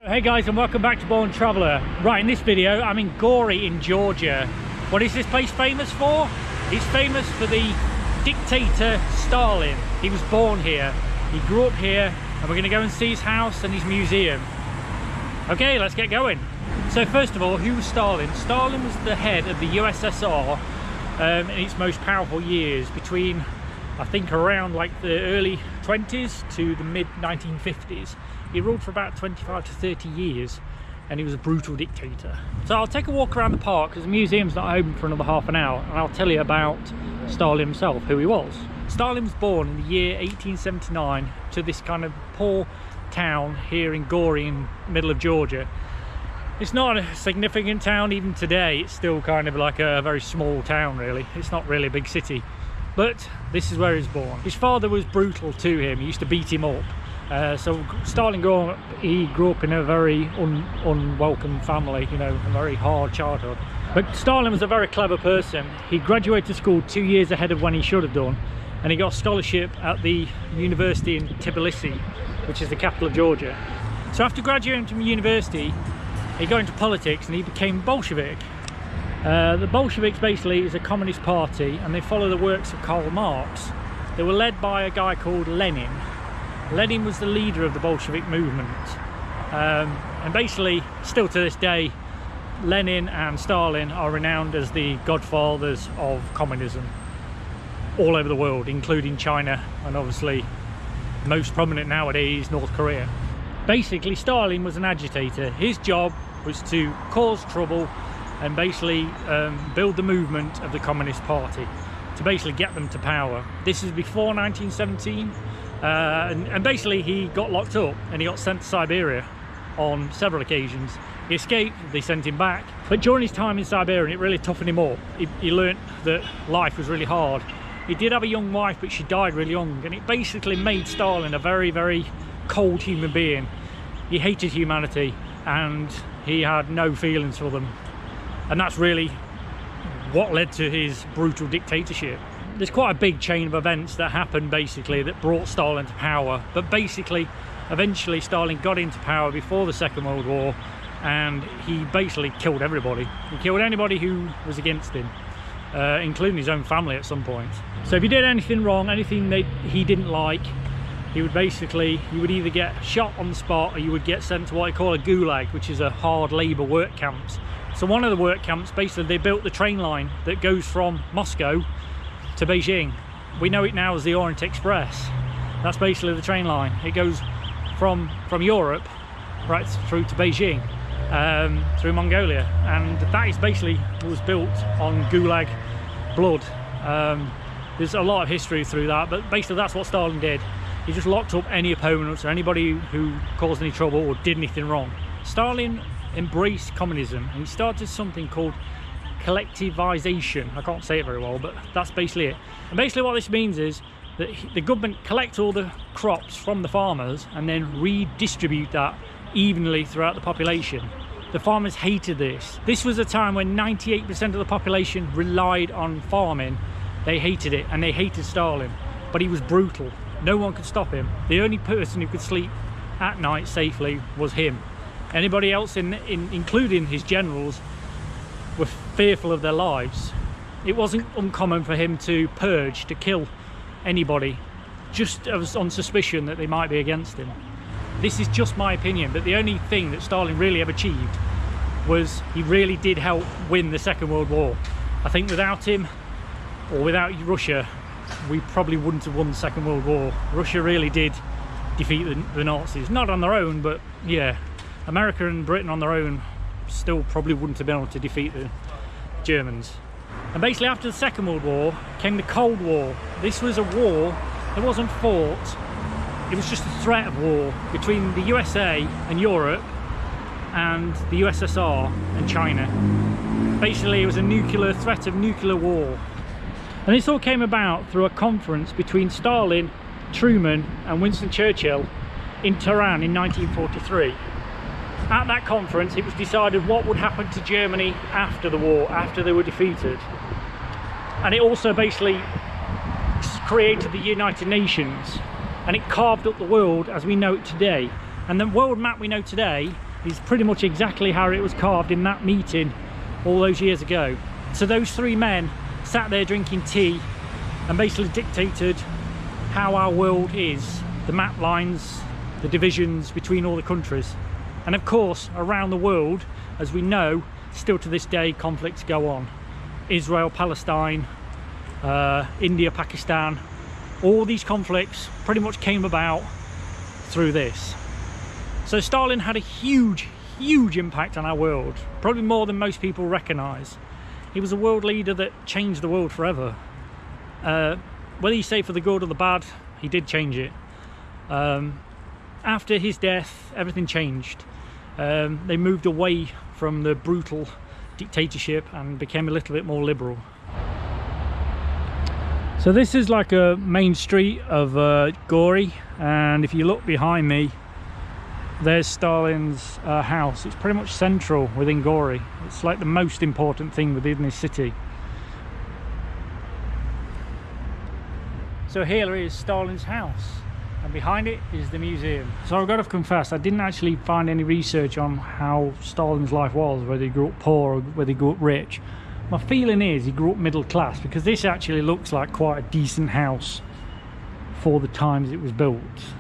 Hey guys, and welcome back to Born Traveller. Right, in this video I'm in Gori in Georgia. What is this place famous for? It's famous for the dictator Stalin. He was born here, he grew up here, and we're going to go and see his house and his museum. Okay, let's get going. So first of all, who was Stalin? Stalin was the head of the USSR in its most powerful years, between I think around like the early 20s to the mid 1950s. He ruled for about 25 to 30 years, and he was a brutal dictator. So I'll take a walk around the park because the museum's not open for another half an hour, and I'll tell you about Stalin himself, who he was. Stalin was born in the year 1879 to this kind of poor town here in Gori in the middle of Georgia. It's not a significant town even today. It's still kind of like a very small town really. It's not really a big city, but this is where he was born. His father was brutal to him. He used to beat him up. So Stalin he grew up in a very unwelcome family, you know, a very hard childhood. But Stalin was a very clever person. He graduated school 2 years ahead of when he should have done, and he got a scholarship at the university in Tbilisi, which is the capital of Georgia. So after graduating from university, he got into politics and he became Bolshevik. The Bolsheviks basically is a communist party, and they follow the works of Karl Marx. They were led by a guy called Lenin. Lenin was the leader of the Bolshevik movement, and basically still to this day Lenin and Stalin are renowned as the godfathers of communism all over the world, including China and obviously most prominent nowadays North Korea. Basically Stalin was an agitator. His job was to cause trouble and basically build the movement of the Communist Party to basically get them to power. This is before 1917. And basically he got locked up and he got sent to Siberia on several occasions. He escaped, they sent him back, but during his time in Siberia it really toughened him up. He learnt that life was really hard. He did have a young wife, but she died really young, and it basically made Stalin a very, very cold human being. He hated humanity and he had no feelings for them, and that's really what led to his brutal dictatorship. There's quite a big chain of events that happened basically that brought Stalin to power, but basically eventually Stalin got into power before the Second World War, and he basically killed everybody. He killed anybody who was against him, including his own family at some point. So if you did anything wrong, anything that he didn't like, you would either get shot on the spot, or you would get sent to what they call a gulag, which is a hard labour work camps. So one of the work camps, basically they built the train line that goes from Moscow to Beijing. We know it now as the Orient Express. That's basically the train line. It goes from Europe right through to Beijing, through Mongolia, and that is basically was built on gulag blood. There's a lot of history through that, but basically that's what Stalin did. He just locked up any opponents or anybody who caused any trouble or did anything wrong. Stalin embraced communism, and he started something called collectivization. I can't say it very well, but that's basically it. And basically what this means is that the government collects all the crops from the farmers and then redistribute that evenly throughout the population. The farmers hated this. This was a time when 98% of the population relied on farming. They hated it, and they hated Stalin, but he was brutal. No one could stop him. The only person who could sleep at night safely was him. Anybody else, including his generals, were fearful of their lives. It wasn't uncommon for him to purge, to kill anybody, just on suspicion that they might be against him. This is just my opinion, but the only thing that Stalin really ever achieved was he really did help win the Second World War. I think without him, or without Russia, we probably wouldn't have won the Second World War. Russia really did defeat the Nazis, not on their own, but yeah, America and Britain on their own still probably wouldn't have been able to defeat the Germans. And basically after the Second World War came the Cold War. This was a war that wasn't fought, it was just a threat of war between the USA and Europe and the USSR and China. Basically it was a threat of nuclear war. And this all came about through a conference between Stalin, Truman and Winston Churchill in Tehran in 1943. At that conference it was decided what would happen to Germany after the war, after they were defeated. And it also basically created the United Nations, and it carved up the world as we know it today. And the world map we know today is pretty much exactly how it was carved in that meeting all those years ago. So those three men sat there drinking tea and basically dictated how our world is, the map lines, the divisions between all the countries. And of course, around the world, as we know, still to this day conflicts go on. Israel, Palestine, India, Pakistan, all these conflicts pretty much came about through this. So Stalin had a huge impact on our world, probably more than most people recognise. He was a world leader that changed the world forever. Whether you say for the good or the bad, he did change it. After his death, everything changed. They moved away from the brutal dictatorship and became a little bit more liberal. So this is like a main street of Gori, and if you look behind me, there's Stalin's house. It's pretty much central within Gori. It's like the most important thing within this city. So here is Stalin's house, and behind it is the museum. So I've got to confess, I didn't actually find any research on how Stalin's life was, whether he grew up poor or whether he grew up rich. My feeling is he grew up middle class, because this actually looks like quite a decent house for the times it was built.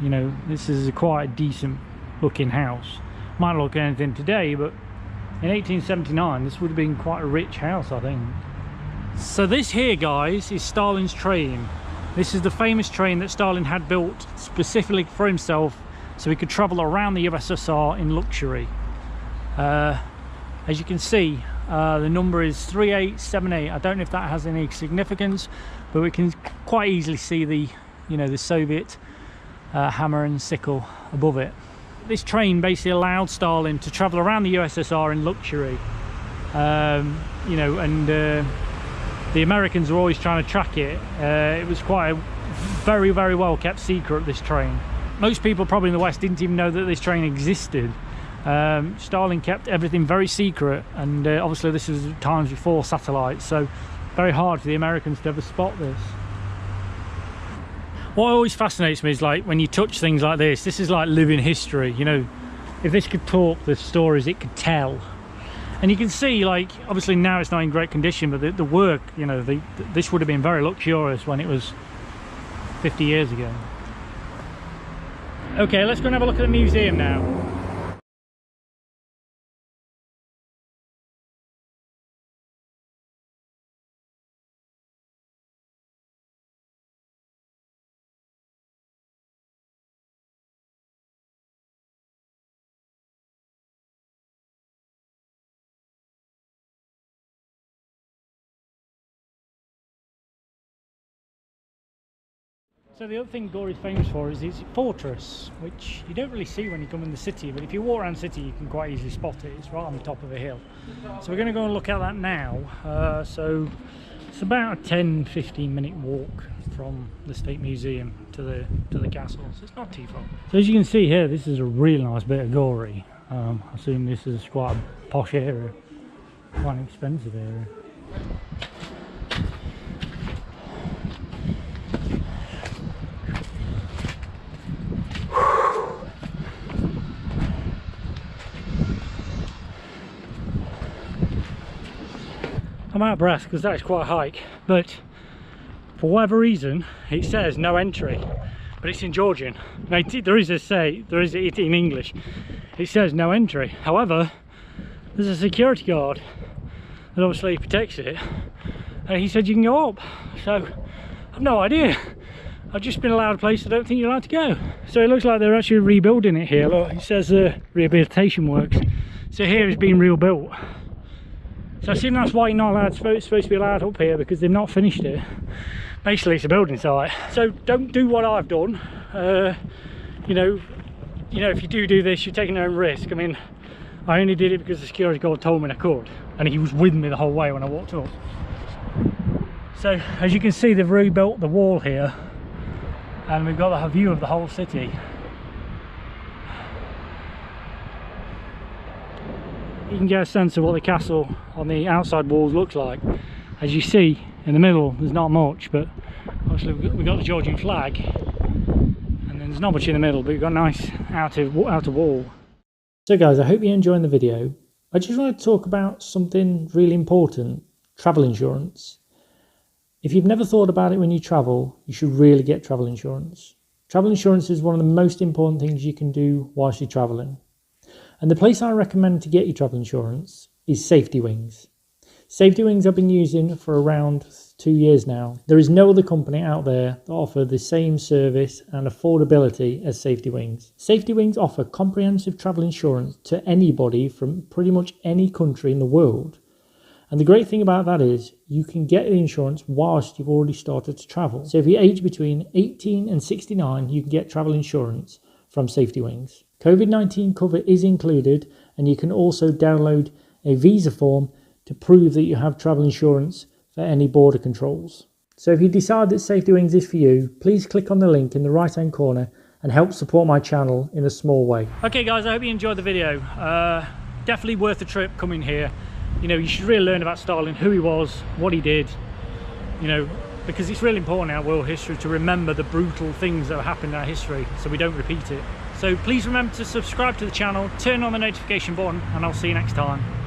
You know, this is quite a decent looking house. Might not look anything today, but in 1879 this would have been quite a rich house, I think. So this here, guys, is Stalin's train. This is the famous train that Stalin had built specifically for himself so he could travel around the USSR in luxury. As you can see, the number is 3878. I don't know if that has any significance, but we can quite easily see the, you know, the Soviet hammer and sickle above it. This train basically allowed Stalin to travel around the USSR in luxury. You know, and the Americans were always trying to track it. It was quite a very well kept secret, this train. Most people probably in the West didn't even know that this train existed. Stalin kept everything very secret, and obviously this was times before satellites, so very hard for the Americans to ever spot this. What always fascinates me is, like, when you touch things like this is like living history. You know, if this could talk, the stories it could tell. And you can see, like, obviously now it's not in great condition, but the work, you know, this would have been very luxurious when it was 50 years ago. Okay, let's go and have a look at the museum now. So the other thing Gori's famous for is its fortress, which you don't really see when you come in the city, but if you walk around the city you can quite easily spot it. It's right on the top of a hill. So we're going to go and look at that now. So it's about a 10-15 minute walk from the State Museum to the castle, so it's not too far. So as you can see here, this is a really nice bit of Gori. I assume this is quite a posh area, quite an expensive area. I'm out of breath because that is quite a hike, but for whatever reason it says no entry, but it's in Georgian. Now, there is it in English. It says no entry. However, there's a security guard that obviously protects it, and he said you can go up. So I've no idea. I've just been allowed a place I don't think you're allowed to go. So it looks like they're actually rebuilding it here. Look, it says rehabilitation works. So here it's being rebuilt. So I assume that's why you're not allowed, supposed to be allowed up here, because they've not finished it. Basically it's a building site. So don't do what I've done. You know, if you do this, you're taking your own risk. I mean, I only did it because the security guard told me I could, and he was with me the whole way when I walked up. So as you can see, they've rebuilt the wall here, and we've got a view of the whole city. You can get a sense of what the castle on the outside walls looks like. As you see in the middle, there's not much, but obviously we've got the Georgian flag, and then there's not much in the middle, but we've got a nice outer wall. So guys, I hope you're enjoying the video. I just want to talk about something really important, travel insurance. If you've never thought about it when you travel, you should really get travel insurance. Travel insurance is one of the most important things you can do whilst you're traveling. And the place I recommend to get your travel insurance is Safety Wings. Safety Wings I've been using for around 2 years now. There is no other company out there that offer the same service and affordability as Safety Wings. Safety Wings offer comprehensive travel insurance to anybody from pretty much any country in the world. And the great thing about that is you can get the insurance whilst you've already started to travel. So if you're aged between 18 and 69, you can get travel insurance from Safety Wings. COVID-19 cover is included, and you can also download a visa form to prove that you have travel insurance for any border controls. So if you decide that Safety Wings is for you, please click on the link in the right hand corner and help support my channel in a small way. Okay guys, I hope you enjoyed the video. Definitely worth the trip coming here. You know, you should really learn about Stalin, who he was, what he did, you know, because it's really important in our world history to remember the brutal things that have happened in our history so we don't repeat it. So please remember to subscribe to the channel, turn on the notification button, and I'll see you next time.